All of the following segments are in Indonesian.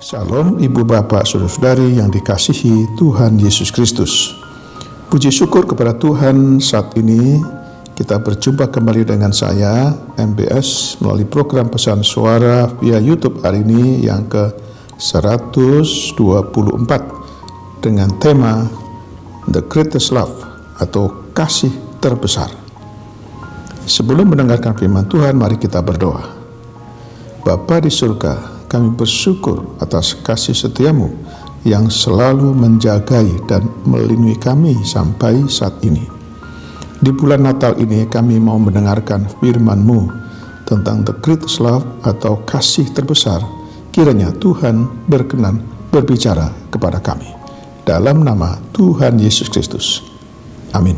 Shalom Ibu Bapak Saudara-saudari yang dikasihi Tuhan Yesus Kristus. Puji syukur kepada Tuhan, saat ini kita berjumpa kembali dengan saya MBS melalui program pesan suara via YouTube hari ini yang ke-124 dengan tema The Greatest Love atau kasih terbesar. Sebelum mendengarkan firman Tuhan, mari kita berdoa. Bapa di surga, kami bersyukur atas kasih setiamu yang selalu menjagai dan melindungi kami sampai saat ini. Di bulan Natal ini kami mau mendengarkan firman-Mu tentang the greatest love atau kasih terbesar. Kiranya Tuhan berkenan berbicara kepada kami. Dalam nama Tuhan Yesus Kristus. Amin.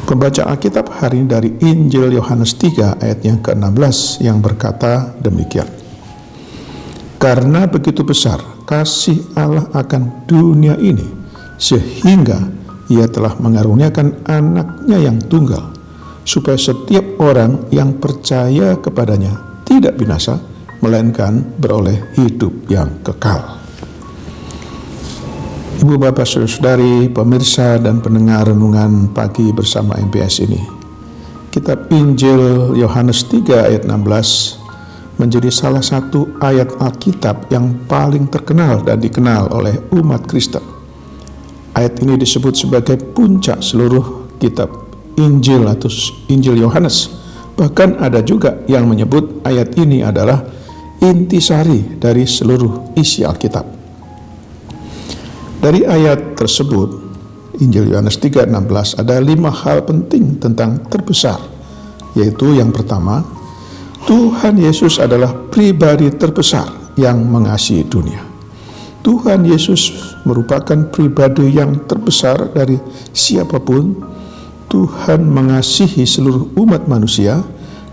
Pembacaan Alkitab hari ini dari Injil Yohanes 3 ayat yang ke-16 yang berkata demikian. Karena begitu besar kasih Allah akan dunia ini, sehingga Ia telah mengaruniakan anaknya yang tunggal, supaya setiap orang yang percaya kepadanya tidak binasa, melainkan beroleh hidup yang kekal. Ibu Bapak Saudara-saudari, pemirsa dan pendengar renungan pagi bersama MPS ini, kitab Injil Yohanes 3 ayat 16 menjadi salah satu ayat Alkitab yang paling terkenal dan dikenal oleh umat Kristen. Ayat ini disebut sebagai puncak seluruh kitab Injil atau Injil Yohanes. Bahkan ada juga yang menyebut ayat ini adalah intisari dari seluruh isi Alkitab. Dari ayat tersebut, Injil Yohanes 3:16, ada 5 hal penting tentang terbesar, yaitu yang pertama, Tuhan Yesus adalah pribadi terbesar yang mengasihi dunia. Tuhan Yesus merupakan pribadi yang terbesar dari siapapun. Tuhan mengasihi seluruh umat manusia.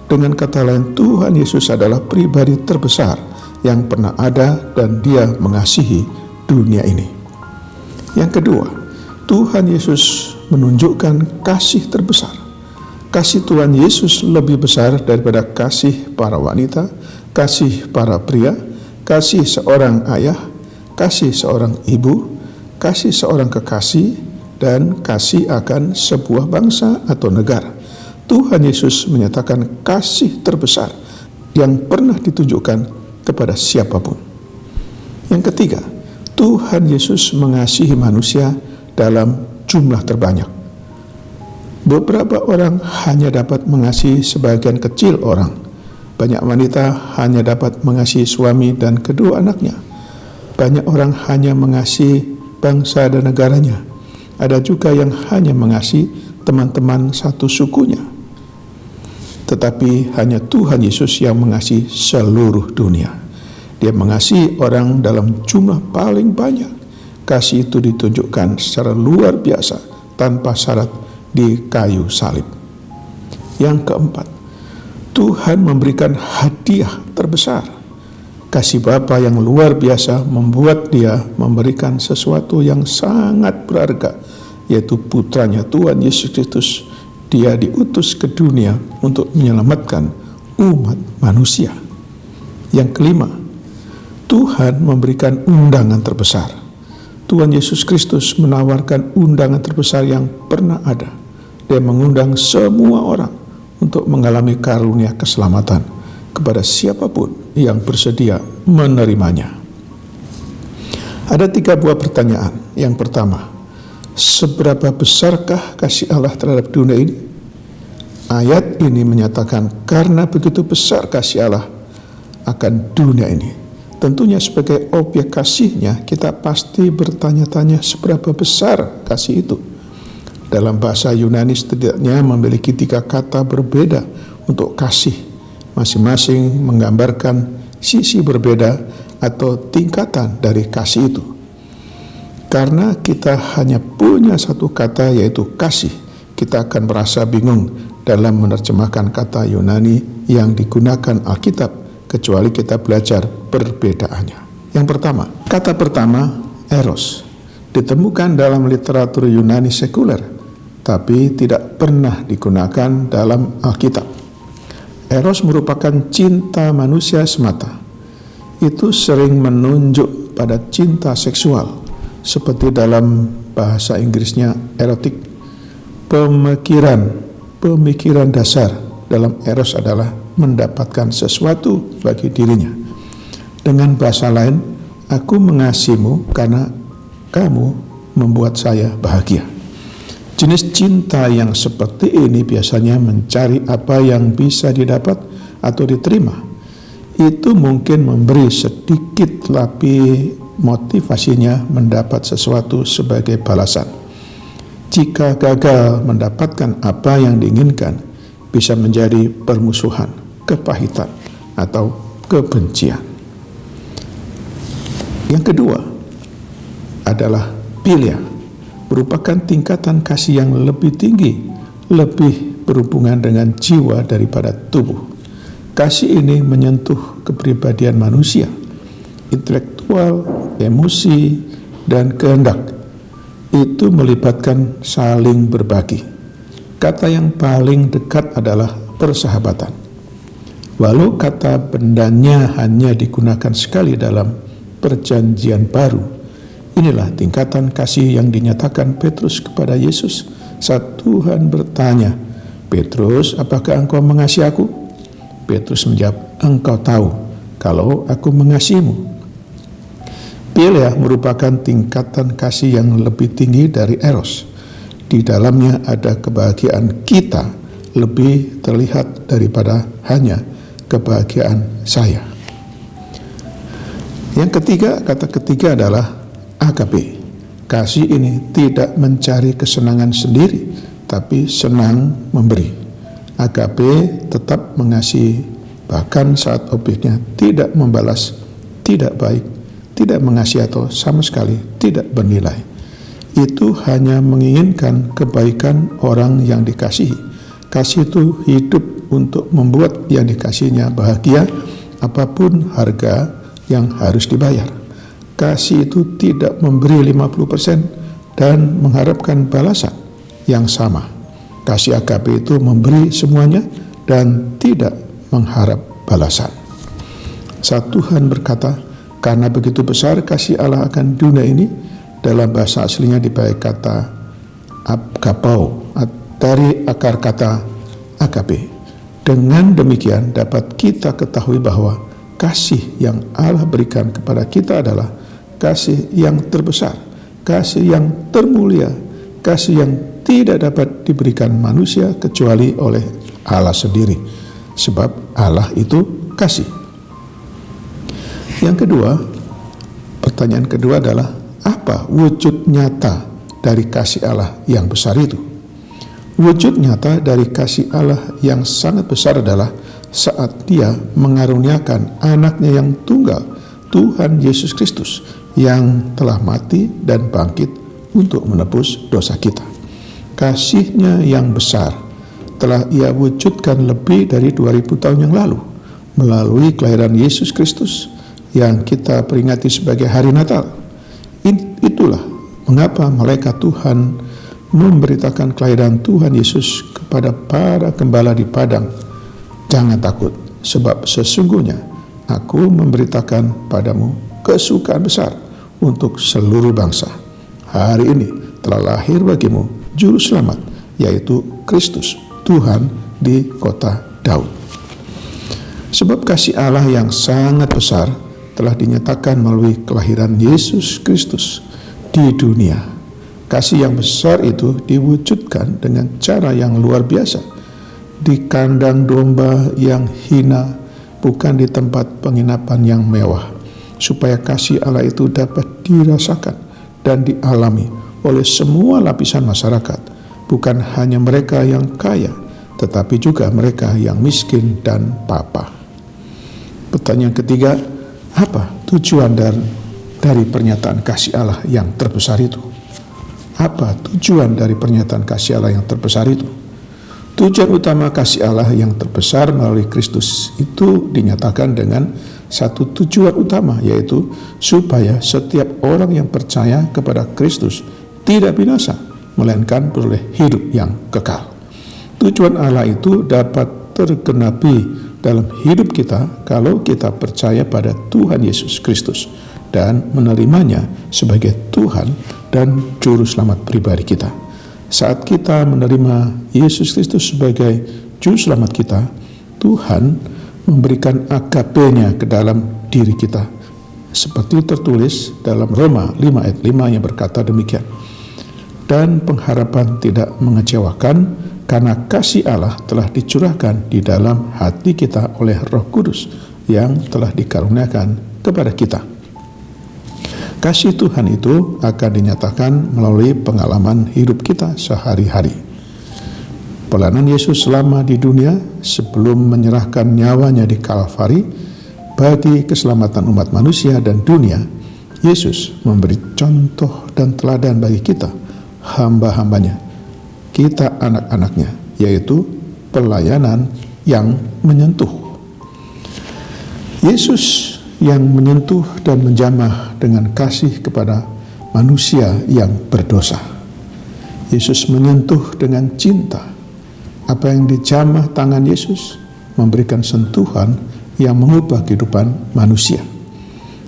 Dengan kata lain, Tuhan Yesus adalah pribadi terbesar yang pernah ada dan Dia mengasihi dunia ini. Yang kedua, Tuhan Yesus menunjukkan kasih terbesar. Kasih Tuhan Yesus lebih besar daripada kasih para wanita, kasih para pria, kasih seorang ayah, kasih seorang ibu, kasih seorang kekasih, dan kasih akan sebuah bangsa atau negara. Tuhan Yesus menyatakan kasih terbesar yang pernah ditunjukkan kepada siapapun. Yang ketiga, Tuhan Yesus mengasihi manusia dalam jumlah terbanyak. Beberapa orang hanya dapat mengasihi sebagian kecil orang. Banyak wanita hanya dapat mengasihi suami dan kedua anaknya. Banyak orang hanya mengasihi bangsa dan negaranya. Ada juga yang hanya mengasihi teman-teman satu sukunya. Tetapi hanya Tuhan Yesus yang mengasihi seluruh dunia. Dia mengasihi orang dalam jumlah paling banyak. Kasih itu ditunjukkan secara luar biasa tanpa syarat di kayu salib. Yang keempat, Tuhan memberikan hadiah terbesar. Kasih Bapa yang luar biasa membuat Dia memberikan sesuatu yang sangat berharga, yaitu putranya Tuhan Yesus Kristus. Dia diutus ke dunia untuk menyelamatkan umat manusia. Yang kelima, Tuhan memberikan undangan terbesar. Tuhan Yesus Kristus menawarkan undangan terbesar yang pernah ada. Dia mengundang semua orang untuk mengalami karunia keselamatan kepada siapapun yang bersedia menerimanya. Ada 3 buah pertanyaan. Yang pertama, seberapa besarkah kasih Allah terhadap dunia ini? Ayat ini menyatakan karena begitu besar kasih Allah akan dunia ini. Tentunya sebagai objek kasihnya, kita pasti bertanya-tanya seberapa besar kasih itu. Dalam bahasa Yunani setidaknya memiliki 3 kata berbeda untuk kasih. Masing-masing menggambarkan sisi berbeda atau tingkatan dari kasih itu. Karena kita hanya punya 1 kata yaitu kasih, kita akan merasa bingung dalam menerjemahkan kata Yunani yang digunakan Alkitab, kecuali kita belajar perbedaannya. Yang pertama, kata pertama, eros, ditemukan dalam literatur Yunani sekuler, tapi tidak pernah digunakan dalam Alkitab. Eros merupakan cinta manusia semata. itu sering menunjuk pada cinta seksual, seperti dalam bahasa Inggrisnya erotik. Pemikiran dasar dalam eros adalah mendapatkan sesuatu bagi dirinya. Dengan bahasa lain, aku mengasihimu karena kamu membuat saya bahagia. Jenis cinta yang seperti ini biasanya mencari apa yang bisa didapat atau diterima. Itu mungkin memberi sedikit, tapi motivasinya mendapat sesuatu sebagai balasan. Jika gagal mendapatkan apa yang diinginkan, bisa menjadi permusuhan, kepahitan, atau kebencian. Yang kedua adalah philia, merupakan tingkatan kasih yang lebih tinggi, lebih berhubungan dengan jiwa daripada tubuh. Kasih ini menyentuh kepribadian manusia, intelektual, emosi, dan kehendak. Itu melibatkan saling berbagi. Kata yang paling dekat adalah persahabatan. Walau kata bendanya hanya digunakan sekali dalam Perjanjian Baru, inilah tingkatan kasih yang dinyatakan Petrus kepada Yesus saat Tuhan bertanya, "Petrus, apakah engkau mengasihi aku?" Petrus menjawab, "Engkau tahu kalau aku mengasihimu." Philia merupakan tingkatan kasih yang lebih tinggi dari eros. Di dalamnya ada kebahagiaan kita lebih terlihat daripada hanya kebahagiaan saya. Yang ketiga, kata ketiga adalah agape. Kasih ini tidak mencari kesenangan sendiri, tapi senang memberi. Agape tetap mengasihi bahkan saat objeknya tidak membalas, tidak baik, tidak mengasihi atau sama sekali tidak bernilai. Itu hanya menginginkan kebaikan orang yang dikasihi. Kasih itu hidup untuk membuat yang dikasihinya bahagia, apapun harga yang harus dibayar. Kasih itu tidak memberi 50% dan mengharapkan balasan yang sama. Kasih agape itu memberi semuanya dan tidak mengharap balasan. Saat Tuhan berkata, "Karena begitu besar kasih Allah akan dunia ini," dalam bahasa aslinya dipakai kata agapao dari akar kata agape. Dengan demikian dapat kita ketahui bahwa kasih yang Allah berikan kepada kita adalah kasih yang terbesar, kasih yang termulia, kasih yang tidak dapat diberikan manusia kecuali oleh Allah sendiri, sebab Allah itu kasih. Yang kedua, pertanyaan kedua adalah, apa wujud nyata dari kasih Allah yang besar itu? Wujud nyata dari kasih Allah yang sangat besar adalah saat Dia mengaruniakan anaknya yang tunggal, Tuhan Yesus Kristus, yang telah mati dan bangkit untuk menebus dosa kita. Kasih-Nya yang besar telah Ia wujudkan lebih dari 2000 tahun yang lalu melalui kelahiran Yesus Kristus yang kita peringati sebagai hari Natal. Itulah mengapa malaikat Tuhan memberitakan kelahiran Tuhan Yesus kepada para gembala di padang. "Jangan takut, sebab sesungguhnya aku memberitakan padamu kesukaan besar untuk seluruh bangsa. Hari ini telah lahir bagimu Juru Selamat, yaitu Kristus, Tuhan di kota Daud." Sebab kasih Allah yang sangat besar telah dinyatakan melalui kelahiran Yesus Kristus di dunia. Kasih yang besar itu diwujudkan dengan cara yang luar biasa. Di kandang domba yang hina, bukan di tempat penginapan yang mewah, supaya kasih Allah itu dapat dirasakan dan dialami oleh semua lapisan masyarakat, bukan hanya mereka yang kaya, tetapi juga mereka yang miskin dan papa. Pertanyaan ketiga, apa tujuan dari pernyataan kasih Allah yang terbesar itu? Apa tujuan dari pernyataan kasih Allah yang terbesar itu? Tujuan utama kasih Allah yang terbesar melalui Kristus itu dinyatakan dengan satu tujuan utama, yaitu supaya setiap orang yang percaya kepada Kristus tidak binasa, melainkan beroleh hidup yang kekal. Tujuan Allah itu dapat tergenapi dalam hidup kita kalau kita percaya pada Tuhan Yesus Kristus dan menerimanya sebagai Tuhan dan Juru Selamat pribadi kita. Saat kita menerima Yesus Kristus sebagai Juru Selamat kita, Tuhan memberikan agape-Nya ke dalam diri kita. Seperti tertulis dalam Roma 5 ayat 5 yang berkata demikian. Dan pengharapan tidak mengecewakan karena kasih Allah telah dicurahkan di dalam hati kita oleh Roh Kudus yang telah dikaruniakan kepada kita. Kasih Tuhan itu akan dinyatakan melalui pengalaman hidup kita sehari-hari. Pelayanan Yesus selama di dunia sebelum menyerahkan nyawanya di Kalvari bagi keselamatan umat manusia dan dunia, Yesus memberi contoh dan teladan bagi kita, hamba-hambanya, kita anak-anaknya, yaitu pelayanan yang menyentuh. Yesus yang menyentuh dan menjamah dengan kasih kepada manusia yang berdosa. Yesus menyentuh dengan cinta. Apa yang dijamah tangan Yesus memberikan sentuhan yang mengubah kehidupan manusia.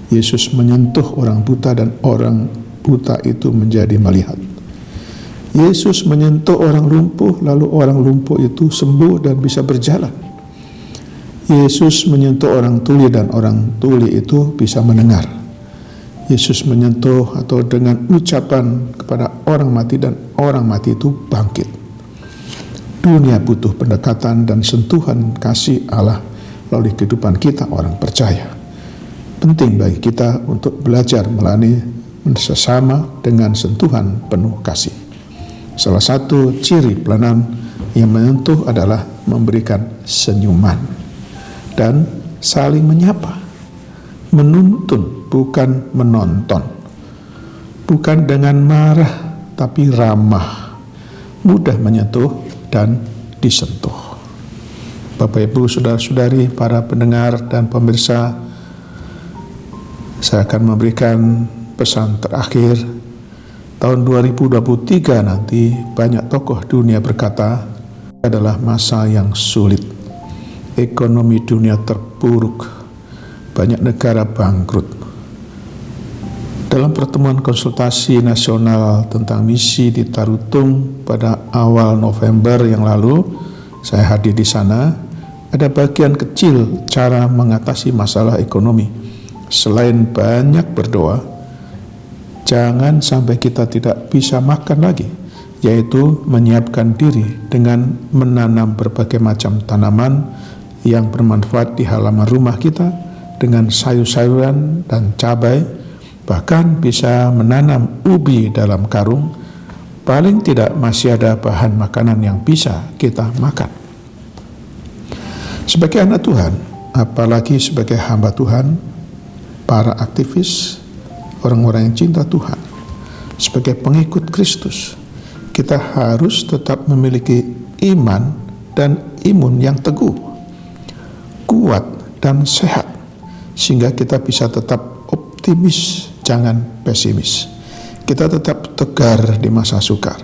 Yesus menyentuh orang buta dan orang buta itu menjadi melihat. Yesus menyentuh orang lumpuh, lalu orang lumpuh itu sembuh dan bisa berjalan. Yesus menyentuh orang tuli dan orang tuli itu bisa mendengar. Yesus menyentuh atau dengan ucapan kepada orang mati dan orang mati itu bangkit. Dunia butuh pendekatan dan sentuhan kasih Allah melalui kehidupan kita orang percaya. Penting bagi kita untuk belajar melayani sesama dengan sentuhan penuh kasih. Salah satu ciri pelayanan yang menyentuh adalah memberikan senyuman dan saling menyapa, menuntun bukan menonton, bukan dengan marah tapi ramah, mudah menyentuh dan disentuh. Bapak Ibu, saudara-saudari, para pendengar dan pemirsa, saya akan memberikan pesan terakhir. Tahun 2023 nanti banyak tokoh dunia berkata adalah masa yang sulit. Ekonomi dunia terpuruk, banyak negara bangkrut. Dalam pertemuan konsultasi nasional tentang misi di Tarutung pada awal November yang lalu, saya hadir di sana. Ada bagian kecil cara mengatasi masalah ekonomi. Selain banyak berdoa, jangan sampai kita tidak bisa makan lagi, yaitu menyiapkan diri dengan menanam berbagai macam tanaman yang bermanfaat di halaman rumah kita dengan sayur-sayuran dan cabai, bahkan bisa menanam ubi dalam karung. Paling tidak masih ada bahan makanan yang bisa kita makan. Sebagai anak Tuhan, apalagi sebagai hamba Tuhan, para aktivis, orang-orang yang cinta Tuhan, sebagai pengikut Kristus, kita harus tetap memiliki iman dan imun yang teguh, kuat dan sehat, sehingga kita bisa tetap optimis, jangan pesimis. Kita tetap tegar di masa sukar.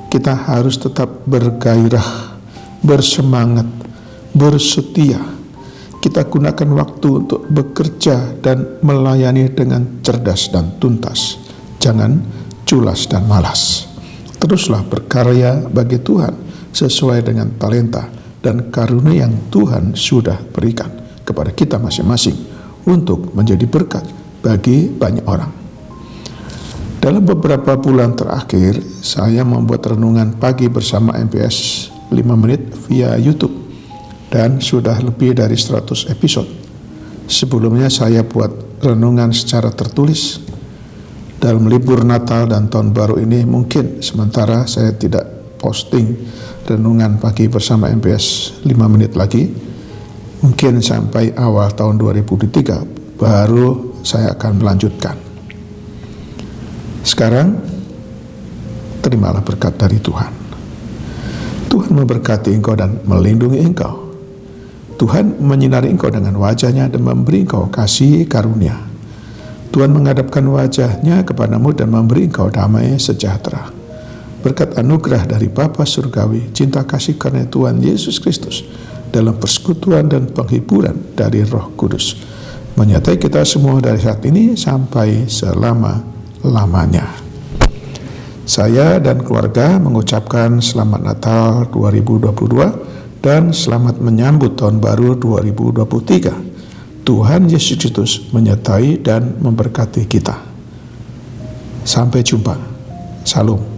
Kita harus tetap bergairah, bersemangat, bersetia. Kita gunakan waktu untuk bekerja dan melayani dengan cerdas dan tuntas. Jangan culas dan malas. Teruslah berkarya bagi Tuhan sesuai dengan talenta dan karunia yang Tuhan sudah berikan kepada kita masing-masing untuk menjadi berkat bagi banyak orang. Dalam beberapa bulan terakhir, saya membuat renungan pagi bersama MPS 5 menit via YouTube dan sudah lebih dari 100 episode. Sebelumnya saya buat renungan secara tertulis. Dalam libur Natal dan Tahun Baru ini mungkin sementara saya tidak posting renungan pagi bersama MPS 5 menit lagi. Mungkin sampai awal tahun 2023 baru saya akan melanjutkan. Sekarang terimalah berkat dari Tuhan. Tuhan memberkati engkau dan melindungi engkau. Tuhan menyinari engkau dengan wajah-Nya dan memberi engkau kasih karunia. Tuhan menghadapkan wajah-Nya kepadamu dan memberi engkau damai sejahtera. Berkat anugerah dari Bapa Surgawi, cinta kasih karunia Tuhan Yesus Kristus, dalam persekutuan dan penghiburan dari Roh Kudus, menyertai kita semua dari saat ini sampai selama-lamanya. Saya dan keluarga mengucapkan selamat Natal 2022 dan selamat menyambut tahun baru 2023. Tuhan Yesus Kristus menyertai dan memberkati kita. Sampai jumpa. Salam.